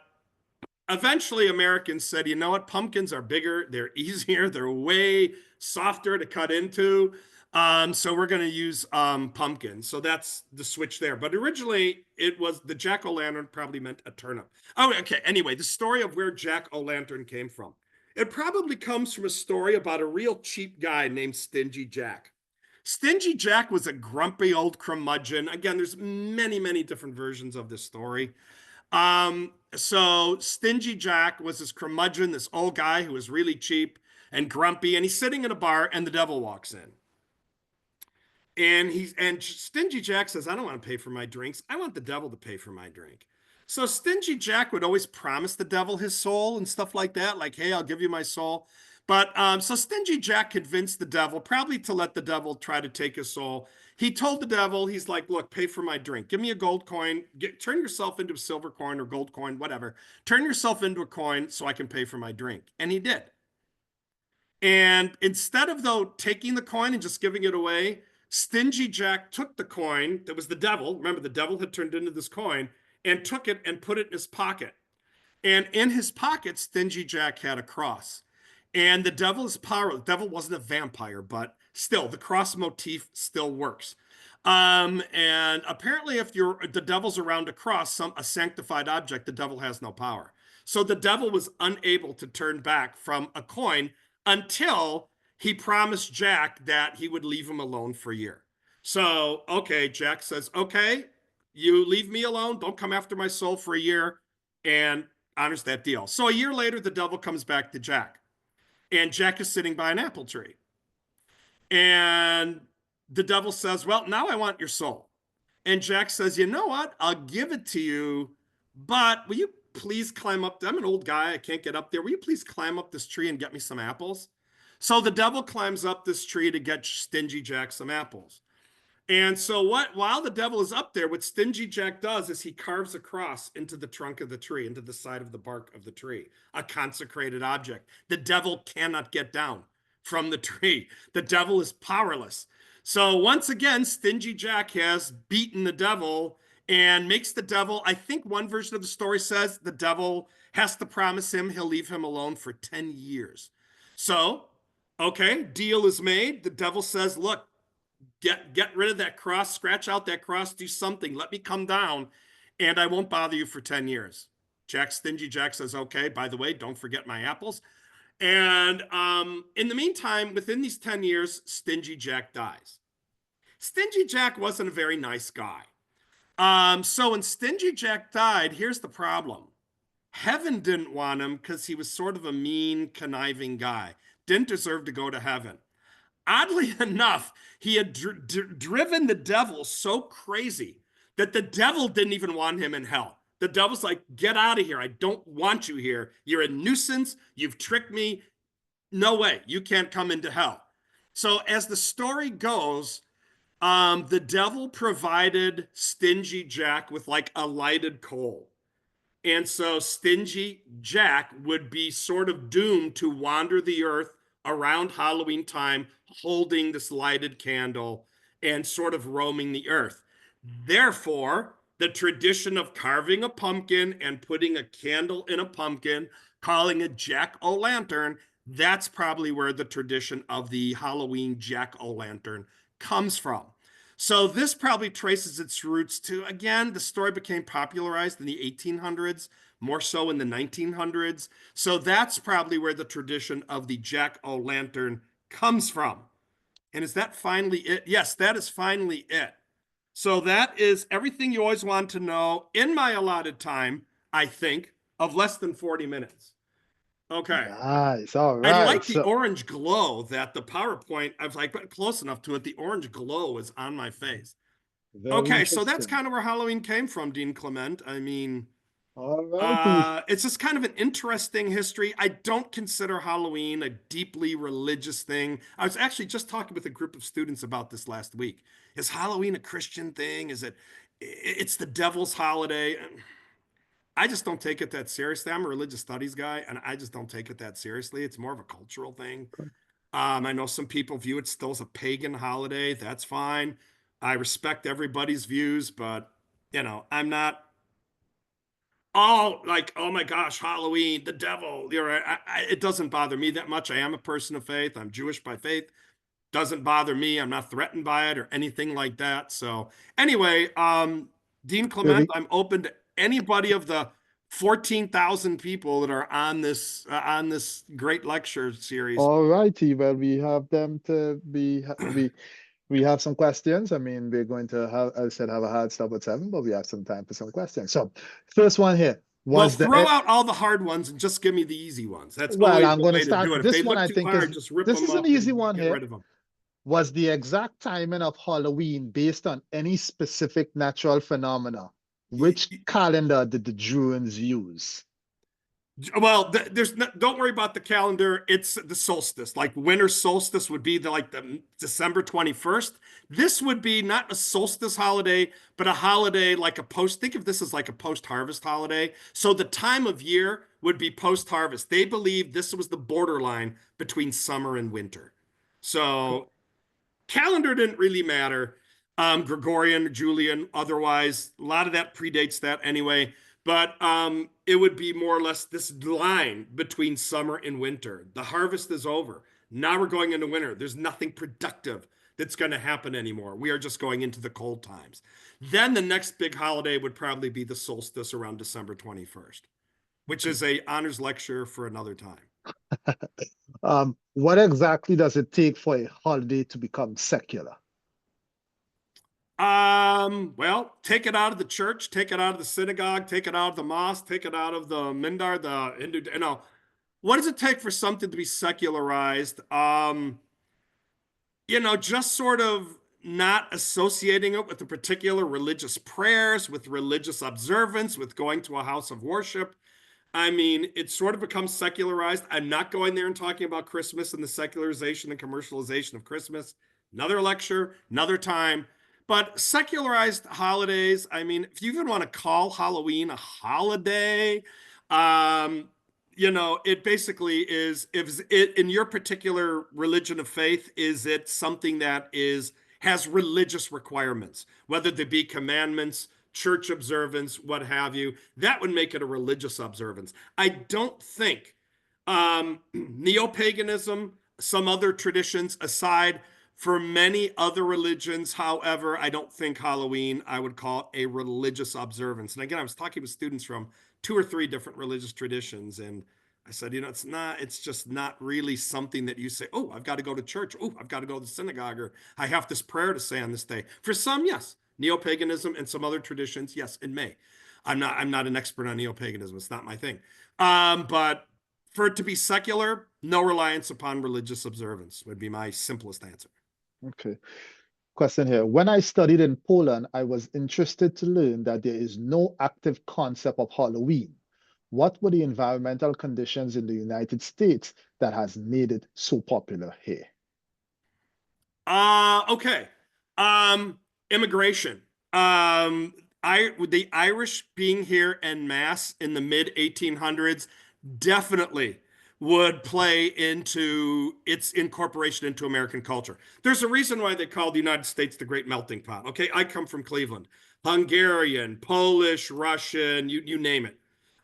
[SPEAKER 1] eventually Americans said, you know what, pumpkins are bigger, they're easier, they're way softer to cut into. So we're going to use pumpkins. So that's the switch there. But originally, it was the jack-o'-lantern probably meant a turnip. Oh, okay. Anyway, the story of where jack-o'-lantern came from. It probably comes from a story about a real cheap guy named Stingy Jack. Stingy Jack was a grumpy old curmudgeon. Again, there's many, many different versions of this story. So Stingy Jack was this curmudgeon, this old guy who was really cheap and grumpy, and he's sitting in a bar, and the devil walks in. And Stingy Jack says, I don't want to pay for my drinks. I want the devil to pay for my drink. So Stingy Jack would always promise the devil his soul and stuff like that, like, hey, I'll give you my soul. But so Stingy Jack convinced the devil, probably to let the devil try to take his soul. He told the devil, he's like, look, pay for my drink. Give me a gold coin. Turn yourself into a silver coin or gold coin, whatever. Turn yourself into a coin so I can pay for my drink. And he did. And instead of, though, taking the coin and just giving it away, Stingy Jack took the coin that was the devil. Remember, the devil had turned into this coin and took it and put it in his pocket. And in his pocket, Stingy Jack had a cross. And the devil is powerful. The devil wasn't a vampire, but still, the cross motif still works. And apparently, if the devil's around a cross, a sanctified object, the devil has no power. So the devil was unable to turn back from a coin until he promised Jack that he would leave him alone for a year. So, okay, Jack says, okay, you leave me alone. Don't come after my soul for a year, and honors that deal. So a year later, the devil comes back to Jack, and Jack is sitting by an apple tree. And the devil says, well, now I want your soul. And Jack says, you know what? I'll give it to you, but will you please climb up? I'm an old guy. I can't get up there. Will you please climb up this tree and get me some apples? So the devil climbs up this tree to get Stingy Jack some apples. And so while the devil is up there, what Stingy Jack does is he carves a cross into the trunk of the tree, into the side of the bark of the tree, a consecrated object. The devil cannot get down from the tree. The devil is powerless. So once again, Stingy Jack has beaten the devil and makes the devil, I think one version of the story says the devil has to promise him he'll leave him alone for 10 years. So, okay, deal is made. The devil says, look, get rid of that cross, scratch out that cross, do something, let me come down, and I won't bother you for 10 years. Stingy Jack says, okay, by the way, don't forget my apples. And in the meantime, within these 10 years, Stingy Jack dies. Stingy Jack wasn't a very nice guy. So when Stingy Jack died, here's the problem. Heaven didn't want him because he was sort of a mean, conniving guy. Didn't deserve to go to heaven. Oddly enough, he had driven the devil so crazy that the devil didn't even want him in hell. The devil's like, get out of here. I don't want you here. You're a nuisance. You've tricked me. No way. You can't come into hell. So as the story goes, the devil provided Stingy Jack with like a lighted coal. And so Stingy Jack would be sort of doomed to wander the earth around Halloween time, holding this lighted candle and sort of roaming the earth. Therefore, the tradition of carving a pumpkin and putting a candle in a pumpkin, calling it jack-o'-lantern, that's probably where the tradition of the Halloween jack-o'-lantern comes from. So this probably traces its roots to, again, the story became popularized in the 1800s, more so in the 1900s. So that's probably where the tradition of the jack-o'-lantern comes from. And is that finally it? Yes, that is finally it. So that is everything you always want to know in my allotted time, I think, of less than 40 minutes. Okay.
[SPEAKER 2] Nice. All
[SPEAKER 1] I
[SPEAKER 2] right.
[SPEAKER 1] like the
[SPEAKER 2] So
[SPEAKER 1] orange glow that the PowerPoint, I was like close enough to it. The orange glow is on my face.
[SPEAKER 2] very
[SPEAKER 1] Okay, so that's
[SPEAKER 2] interesting.
[SPEAKER 1] kind of where Halloween came from, Dean Clement. I mean,
[SPEAKER 2] All righty.
[SPEAKER 1] it's just kind of an interesting history. I don't consider Halloween a deeply religious thing. I was actually just talking with a group of students about this last week. Is Halloween a Christian thing? It's the devil's holiday? I just don't take it that seriously. I'm a religious studies guy, and I just don't take it that seriously. It's more of a cultural thing. I know some people view it still as a pagan holiday. That's fine. I respect everybody's views, but I'm not. Oh, like, oh my gosh, Halloween, the devil. You're right. It doesn't bother me that much. I am a person of faith. I'm Jewish by faith. Doesn't bother me. I'm not threatened by it or anything like that. So anyway, Dean Clement,
[SPEAKER 2] Very
[SPEAKER 1] I'm open to anybody of the 14,000 people that are on this great lecture series.
[SPEAKER 2] all righty. Well, we have them to be we have some questions. I mean, we're going to have, as I said, have a hard stop at 7, but we have some time for some questions. So, first one here
[SPEAKER 1] Well,
[SPEAKER 2] was
[SPEAKER 1] throw out all the hard ones and just give me the easy ones. That's
[SPEAKER 2] well,
[SPEAKER 1] always
[SPEAKER 2] I'm
[SPEAKER 1] the
[SPEAKER 2] going to
[SPEAKER 1] way to do
[SPEAKER 2] start.
[SPEAKER 1] it. If they
[SPEAKER 2] This one
[SPEAKER 1] look
[SPEAKER 2] I
[SPEAKER 1] too
[SPEAKER 2] think
[SPEAKER 1] hard,
[SPEAKER 2] is
[SPEAKER 1] just rip
[SPEAKER 2] this
[SPEAKER 1] them
[SPEAKER 2] is an
[SPEAKER 1] up
[SPEAKER 2] easy
[SPEAKER 1] and
[SPEAKER 2] one
[SPEAKER 1] get
[SPEAKER 2] here.
[SPEAKER 1] rid of them.
[SPEAKER 2] Was the exact timing of Halloween based on any specific natural phenomena? Which calendar did the Druids use?
[SPEAKER 1] Well, there's no, don't worry about the calendar. It's the solstice. Like winter solstice would be the December 21st. This would be not a solstice holiday, but a holiday like a post. Think of this as like a post-harvest holiday. So the time of year would be post-harvest. They believe this was the borderline between summer and winter. So calendar didn't really matter. Gregorian, Julian, otherwise, a lot of that predates that anyway. But it would be more or less this line between summer and winter. The harvest is over. Now we're going into winter. There's nothing productive that's going to happen anymore. We are just going into the cold times. Then the next big holiday would probably be the solstice around December 21st, which is a honors lecture for another time.
[SPEAKER 2] What exactly does it take for a holiday to become secular?
[SPEAKER 1] Well, take it out of the church, take it out of the synagogue, take it out of the mosque, take it out of the mindar, the Hindu, what does it take for something to be secularized? Just sort of not associating it with the particular religious prayers, with religious observance, with going to a house of worship. I mean, it sort of becomes secularized. I'm not going there and talking about Christmas and the secularization and commercialization of Christmas. Another lecture, another time. But secularized holidays, I mean, if you even want to call Halloween a holiday, um, it basically is, if it in your particular religion of faith, is it something that has religious requirements, whether they be commandments, church observance, what have you, that would make it a religious observance. I don't think neo-paganism, some other traditions aside, for many other religions, however, I don't think Halloween I would call a religious observance. And again, I was talking with students from 2 or 3 different religious traditions, and I said, it's just not really something that you say, oh, I've got to go to church. Oh, I've got to go to the synagogue, or I have this prayer to say on this day. For some, yes. Neo-paganism and some other traditions, yes, it may. I'm not an expert on neo-paganism. It's not my thing. But for it to be secular, no reliance upon religious observance would be my simplest answer.
[SPEAKER 2] Okay. Question here. When I studied in Poland, I was interested to learn that there is no active concept of Halloween. What were the environmental conditions in the United States that has made it so popular here?
[SPEAKER 1] Okay. Um, Immigration. The Irish being here en masse in the mid 1800s definitely would play into its incorporation into American culture. There's a reason why they call the United States the Great Melting Pot. Okay, I come from Cleveland. Hungarian, Polish, Russian, you name it.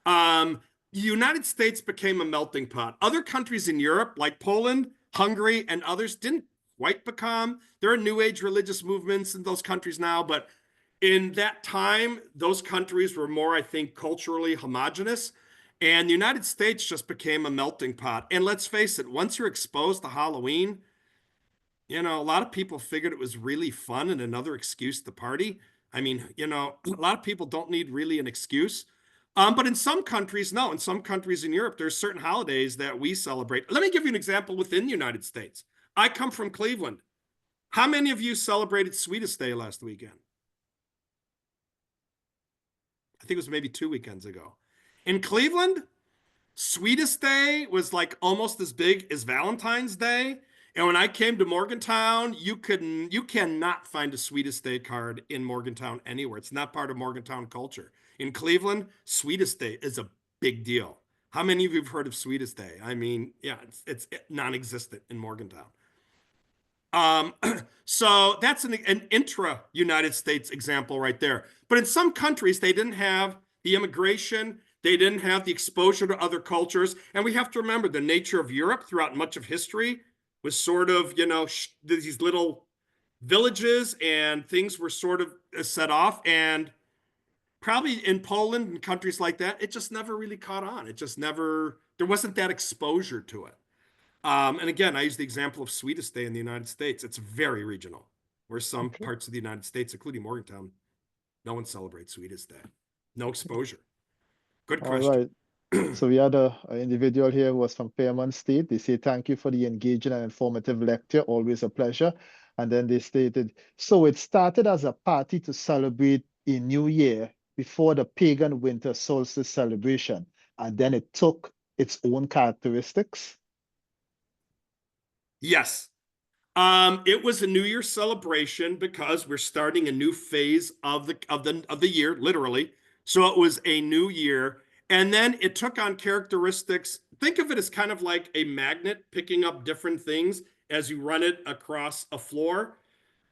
[SPEAKER 1] The United States became a melting pot. Other countries in Europe, like Poland, Hungary, and others, didn't quite become. There are New Age religious movements in those countries now, but in that time, those countries were more, I think, culturally homogenous. And the United States just became a melting pot. And let's face it, once you're exposed to Halloween, a lot of people figured it was really fun and another excuse to party. I mean, a lot of people don't need really an excuse. But in some countries, no. In some countries in Europe, there's certain holidays that we celebrate. Let me give you an example within the United States. I come from Cleveland. How many of you celebrated Sweetest Day last weekend? I think it was maybe 2 weekends ago. In Cleveland, Sweetest Day was like almost as big as Valentine's Day. And when I came to Morgantown, you cannot find a Sweetest Day card in Morgantown anywhere. It's not part of Morgantown culture. In Cleveland, Sweetest Day is a big deal. How many of you have heard of Sweetest Day? I mean, yeah, it's non-existent in Morgantown. Um, so that's an intra United States example right there. But in some countries, they didn't have the immigration. They didn't have the exposure to other cultures. And we have to remember the nature of Europe throughout much of history was sort of, these little villages and things were sort of set off. And probably in Poland and countries like that, it just never really caught on. It just never, there wasn't that exposure to it. And again, I use the example of Sweetest Day in the United States. It's very regional, where some
[SPEAKER 2] Okay.
[SPEAKER 1] parts of the United States, including Morgantown, no one celebrates Sweetest Day. No exposure. Good
[SPEAKER 2] All
[SPEAKER 1] question.
[SPEAKER 2] right. So we had a individual here who was from Fairmont State. They say, thank you for the engaging and informative lecture. Always a pleasure. And then they stated, so it started as a party to celebrate a new year before the pagan winter solstice celebration. And then it took its own characteristics.
[SPEAKER 1] Yes. It was a New Year's celebration because we're starting a new phase of the year, literally. So it was a new year, and then it took on characteristics. Think of it as kind of like a magnet picking up different things as you run it across a floor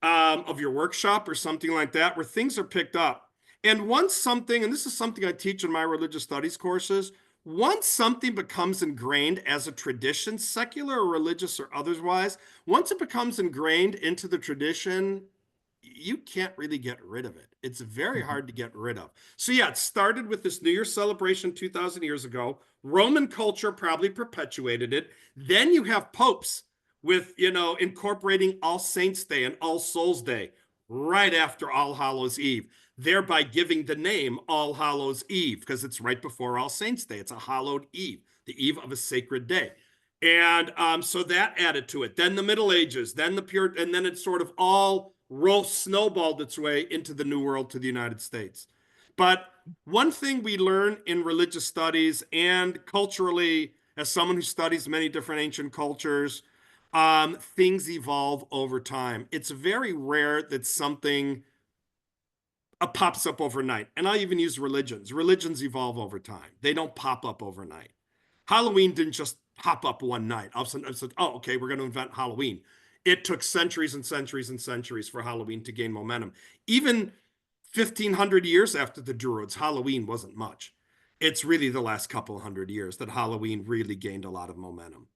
[SPEAKER 1] of your workshop or something like that, where things are picked up. And once something, and this is something I teach in my religious studies courses, once something becomes ingrained as a tradition, secular or religious or otherwise, once it becomes ingrained into the tradition, you can't really get rid of it. It's very
[SPEAKER 2] Mhm.
[SPEAKER 1] hard to get rid of. So yeah, it started with this New Year's celebration 2000 years ago. Roman culture probably perpetuated it. Then you have popes with, incorporating All Saints Day and All Souls Day right after All Hallows Eve, thereby giving the name All Hallows Eve because it's right before All Saints Day. It's a hallowed eve, the eve of a sacred day. And so that added to it. Then the Middle Ages, then the pure, and then it sort of all snowballed its way into the New World to the United States. But one thing we learn in religious studies and culturally, as someone who studies many different ancient cultures, things evolve over time. It's very rare that something pops up overnight. And I'll even use religions. Religions evolve over time. They don't pop up overnight. Halloween didn't just pop up one night. All of a sudden, I said, oh, okay, we're going to invent Halloween. It took centuries and centuries and centuries for Halloween to gain momentum. Even 1,500 years after the Druids, Halloween wasn't much. It's really the last couple hundred years that Halloween really gained a lot of momentum.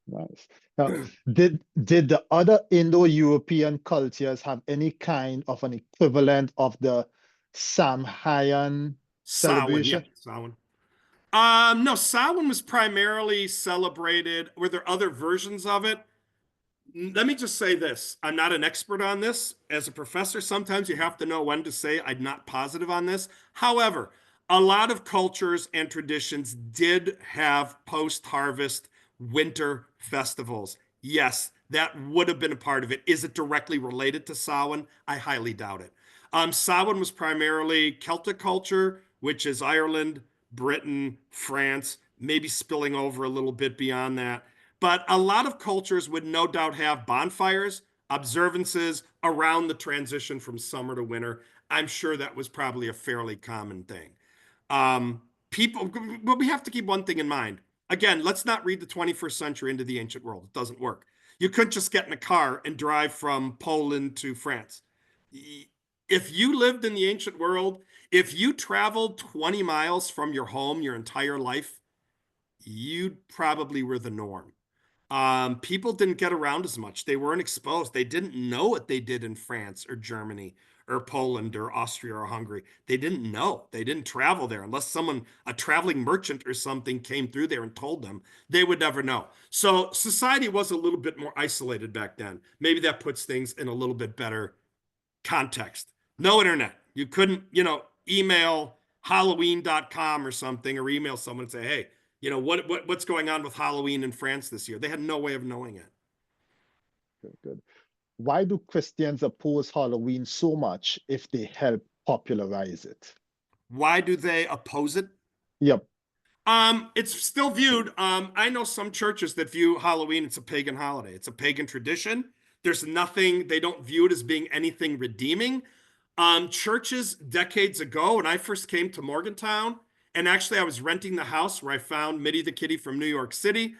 [SPEAKER 2] Nice. Now, did the other Indo-European cultures have any kind of an equivalent of the Samhain
[SPEAKER 1] Samhain, yeah,
[SPEAKER 2] celebration?
[SPEAKER 1] Samhain. No, Samhain was primarily celebrated. Were there other versions of it? Let me just say this. I'm not an expert on this. As a professor, sometimes you have to know when to say I'm not positive on this. However, a lot of cultures and traditions did have post-harvest winter festivals. Yes, that would have been a part of it. Is it directly related to Samhain? I highly doubt it. Samhain was primarily Celtic culture, which is Ireland, Britain, France, maybe spilling over a little bit beyond that. But a lot of cultures would no doubt have bonfires, observances around the transition from summer to winter. I'm sure that was probably a fairly common thing. People, but we have to keep one thing in mind. Again, let's not read the 21st century into the ancient world. It doesn't work. You couldn't just get in a car and drive from Poland to France. If you lived in the ancient world, if you traveled 20 miles from your home your entire life, you probably were the norm. People didn't get around as much. They weren't exposed. They didn't know what they did in France or Germany or Poland or Austria or Hungary. They didn't know. They didn't travel there unless someone, a traveling merchant or something, came through there and told them. They would never know. So society was a little bit more isolated back then. Maybe that puts things in a little bit better context. No internet. You couldn't, email Halloween.com or something or email someone and say, hey, what's going on with Halloween in France this year? They had no way of knowing it.
[SPEAKER 2] Good, good. Why do Christians oppose Halloween so much if they help popularize it?
[SPEAKER 1] Why do they oppose it?
[SPEAKER 2] Yep.
[SPEAKER 1] It's still viewed. I know some churches that view Halloween, it's a pagan holiday. It's a pagan tradition. There's nothing, they don't view it as being anything redeeming. Churches decades ago, when I first came to Morgantown, and actually I was renting the house where I found Mitty the Kitty from New York City.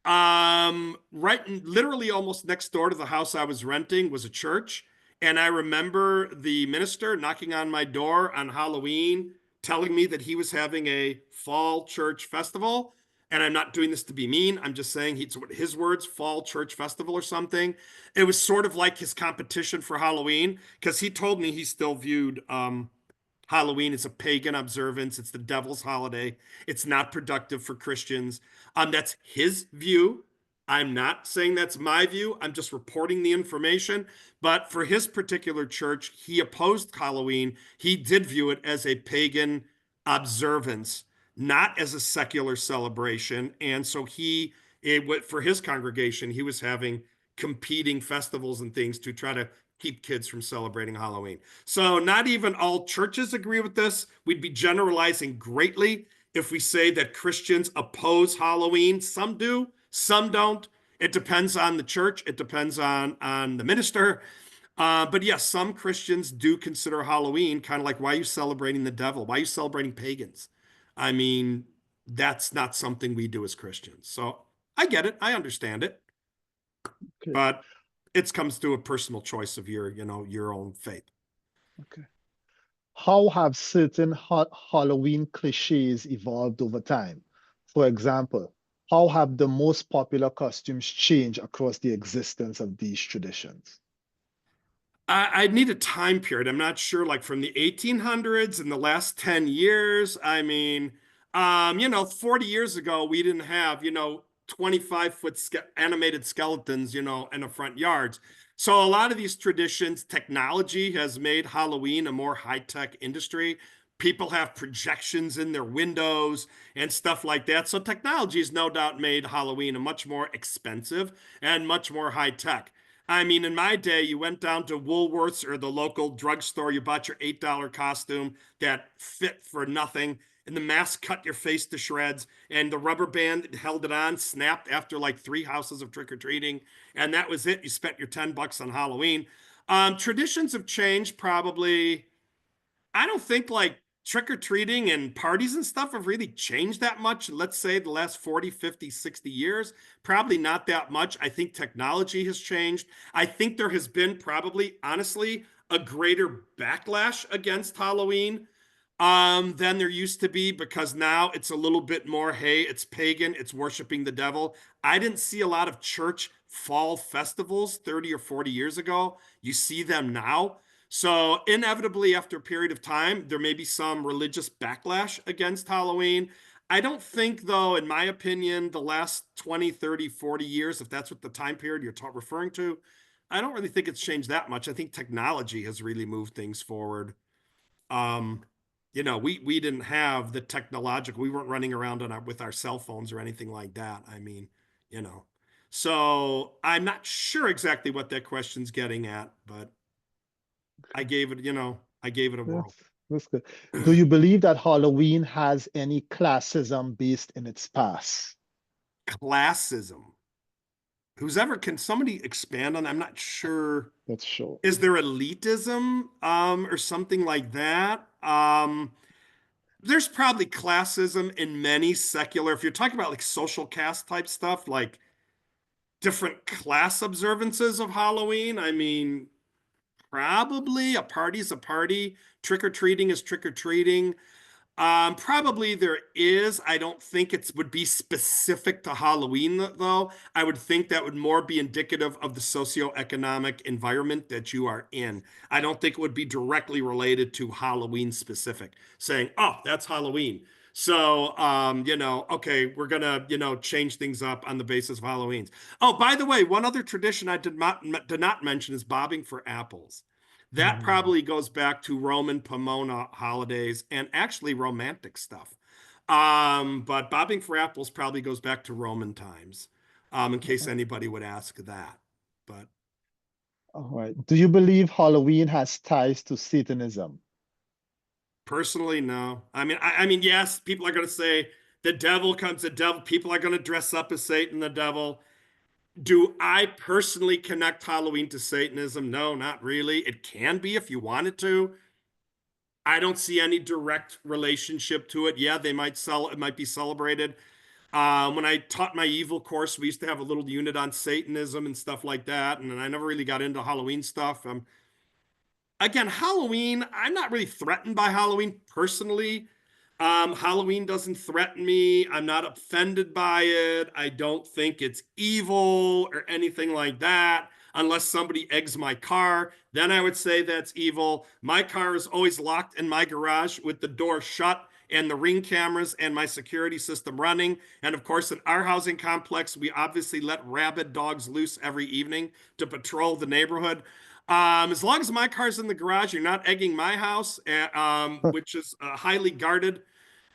[SPEAKER 1] Right, literally almost next door to the house I was renting was a church. And I remember the minister knocking on my door on Halloween telling me that he was having a fall church festival. And I'm not doing this to be mean. I'm just saying it's his words, fall church festival or something. It was sort of like his competition for Halloween because he told me he still viewed Halloween is a pagan observance. It's the devil's holiday. It's not productive for Christians. That's his view. I'm not saying that's my view. I'm just reporting the information. But for his particular church, he opposed Halloween. He did view it as a pagan observance, not as a secular celebration. And so for his congregation, he was having competing festivals and things to try to keep kids from celebrating Halloween. So not even all churches agree with this. We'd be generalizing greatly if we say that Christians oppose Halloween. Some do, some don't. It depends on the church. It depends on the minister. But yes, some Christians do consider Halloween kind of like, why are you celebrating the devil? Why are you celebrating pagans? I mean, that's not something we do as Christians. So I get it. I understand it.
[SPEAKER 2] Okay.
[SPEAKER 1] But it comes to a personal choice of your own faith.
[SPEAKER 2] Okay. How have certain Halloween cliches evolved over time? For example, how have the most popular costumes changed across the existence of these traditions?
[SPEAKER 1] I'd need a time period. I'm not sure, like from the 1800s in the last 10 years. I mean, 40 years ago, we didn't have, 25-foot animated skeletons, in the front yards. So a lot of these traditions, technology has made Halloween a more high-tech industry. People have projections in their windows and stuff like that. So technology has no doubt made Halloween a much more expensive and much more high-tech. I mean, in my day, you went down to Woolworths or the local drugstore, you bought your $8 costume that fit for nothing, and the mask cut your face to shreds, and the rubber band that held it on snapped after like 3 houses of trick-or-treating, and that was it. You spent your $10 on Halloween. Traditions have changed probably. I don't think like trick or treating and parties and stuff have really changed that much. Let's say the last 40, 50, 60 years, probably not that much. I think technology has changed. I think there has been probably, honestly, a greater backlash against Halloween than there used to be because now it's a little bit more, hey, it's pagan, it's worshiping the devil. I didn't see a lot of church fall festivals 30 or 40 years ago. You see them now. So inevitably, after a period of time, there may be some religious backlash against Halloween. I don't think, though, in my opinion, the last 20, 30, 40 years, if that's what the time period you're referring to, I don't really think it's changed that much. I think technology has really moved things forward. Um, we didn't have the technological, we weren't running around with our cell phones or anything like that. I mean, you know. So I'm not sure exactly what that question's getting at, but I gave it a whirl.
[SPEAKER 2] That's that's good. Do you believe that Halloween has any classism based in its past?
[SPEAKER 1] Classism. Can somebody expand on that? I'm not sure.
[SPEAKER 2] That's sure.
[SPEAKER 1] Is there elitism or something like that? There's probably classism in many secular, if you're talking about like social caste type stuff, like different class observances of Halloween. I mean, probably a party's a party, trick or treating is trick or treating. Probably there is. I don't think it would be specific to Halloween, though. I would think that would more be indicative of the socioeconomic environment that you are in. I don't think it would be directly related to Halloween specific, saying, oh, that's Halloween. So, okay, we're gonna, change things up on the basis of Halloween's. Oh, by the way, one other tradition I did not mention is bobbing for apples. That
[SPEAKER 2] Mm,
[SPEAKER 1] probably goes back to Roman Pomona holidays and actually romantic stuff. But bobbing for apples probably goes back to Roman times, in case
[SPEAKER 2] okay.
[SPEAKER 1] anybody would ask that. But
[SPEAKER 2] All right. Do you believe Halloween has ties to Satanism?
[SPEAKER 1] personally, no. I mean, yes, people are going to say the devil comes, the devil, people are going to dress up as Satan, the devil. Do I personally connect Halloween to Satanism? No, not really. It can be if you wanted to. I don't see any direct relationship to it. Yeah, it might be celebrated. When I taught my evil course, we used to have a little unit on Satanism and stuff like that, and I never really got into Halloween stuff. Again, Halloween, I'm not really threatened by Halloween personally. Halloween doesn't threaten me. I'm not offended by it. I don't think it's evil or anything like that. Unless somebody eggs my car, then I would say that's evil. My car is always locked in my garage with the door shut and the ring cameras and my security system running. And of course, in our housing complex, we obviously let rabid dogs loose every evening to patrol the neighborhood. As long as my car's in the garage, you're not egging my house, which is highly guarded.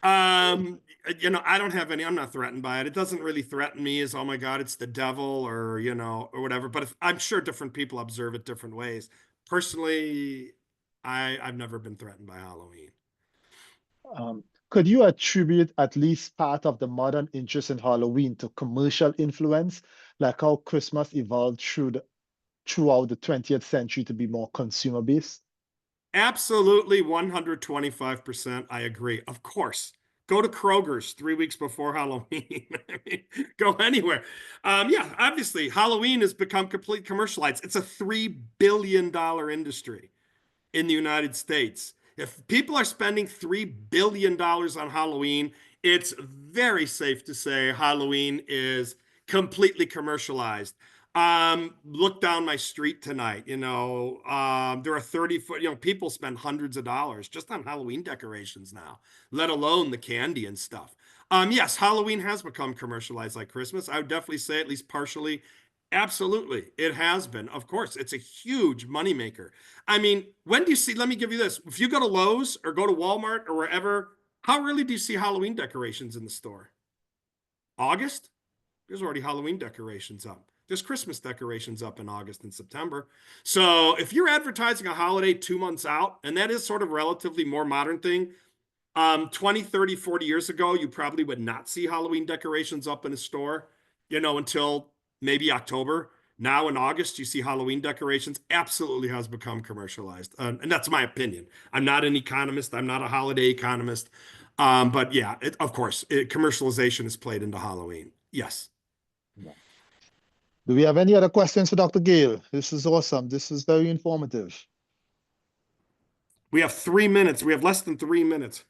[SPEAKER 1] Um, I don't have any, I'm not threatened by it. It doesn't really threaten me as, oh my God, it's the devil or, or whatever. But I'm sure different people observe it different ways. Personally, I've never been threatened by Halloween.
[SPEAKER 2] Could you attribute at least part of the modern interest in Halloween to commercial influence, like how Christmas evolved throughout the 20th century to be more consumer based?
[SPEAKER 1] Absolutely 125%. I agree. Of course. Go to Kroger's 3 weeks before Halloween. I mean, go anywhere. Yeah, obviously, Halloween has become complete commercialized. It's a $3 billion industry in the United States. If people are spending $3 billion on Halloween, it's very safe to say Halloween is completely commercialized. Look down my street tonight. There are 30 foot, people spend hundreds of dollars just on Halloween decorations now, let alone the candy and stuff. Yes, Halloween has become commercialized like Christmas. I would definitely say, at least partially, absolutely, it has been. Of course, it's a huge moneymaker. I mean, when do you see? Let me give you this. If you go to Lowe's or go to Walmart or wherever, how rarely do you see Halloween decorations in the store? August? There's already Halloween decorations up. There's Christmas decorations up in August and September. So if you're advertising a holiday 2 months out, and that is sort of relatively more modern thing, 20, 30, 40 years ago, you probably would not see Halloween decorations up in a store, until maybe October. Now in August, you see Halloween decorations. Absolutely has become commercialized. And that's my opinion. I'm not an economist. I'm not a holiday economist. But yeah, of course, commercialization is played into Halloween. Yes.
[SPEAKER 2] Yeah. Do we have any other questions for Dr. Gale? This is awesome. This is very informative.
[SPEAKER 1] We have 3 minutes. We have less than 3 minutes.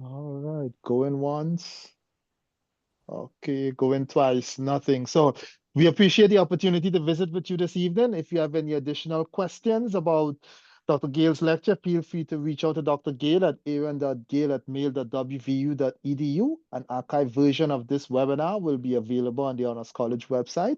[SPEAKER 2] All right, going once. Okay, going twice, nothing. So we appreciate the opportunity to visit with you this evening. If you have any additional questions about Dr. Gale's lecture, feel free to reach out to Dr. Gale at aaron.gale@mail.wvu.edu. An archived version of this webinar will be available on the Honors College website.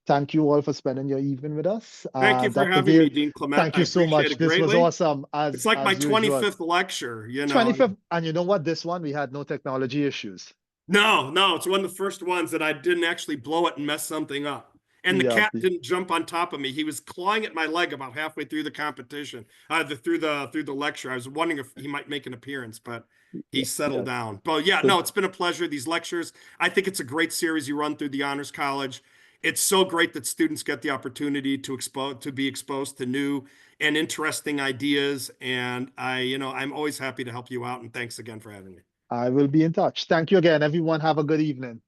[SPEAKER 2] Thank you all for spending your evening with us.
[SPEAKER 1] Thank you for
[SPEAKER 2] Dr.
[SPEAKER 1] having
[SPEAKER 2] Gale,
[SPEAKER 1] me, Dean Clement.
[SPEAKER 2] thank
[SPEAKER 1] I
[SPEAKER 2] you so
[SPEAKER 1] appreciate
[SPEAKER 2] much.
[SPEAKER 1] it
[SPEAKER 2] This was
[SPEAKER 1] greatly.
[SPEAKER 2] awesome
[SPEAKER 1] It's like my
[SPEAKER 2] as usual.
[SPEAKER 1] 25th lecture,
[SPEAKER 2] 25th, and you know what? This one, we had no technology issues.
[SPEAKER 1] No, it's one of the first ones that I didn't actually blow it and mess something up. And the
[SPEAKER 2] Yeah,
[SPEAKER 1] cat didn't jump on top of me. He was clawing at my leg about halfway through the competition, through the lecture. I was wondering if he might make an appearance, but he settled
[SPEAKER 2] yes.
[SPEAKER 1] down. But yeah,
[SPEAKER 2] So
[SPEAKER 1] no, it's been a pleasure. These lectures, I think it's a great series you run through the Honors College. It's so great that students get the opportunity to be exposed to new and interesting ideas. And I'm always happy to help you out. And thanks again for having me.
[SPEAKER 2] I will be in touch. Thank you again, everyone. Have a good evening.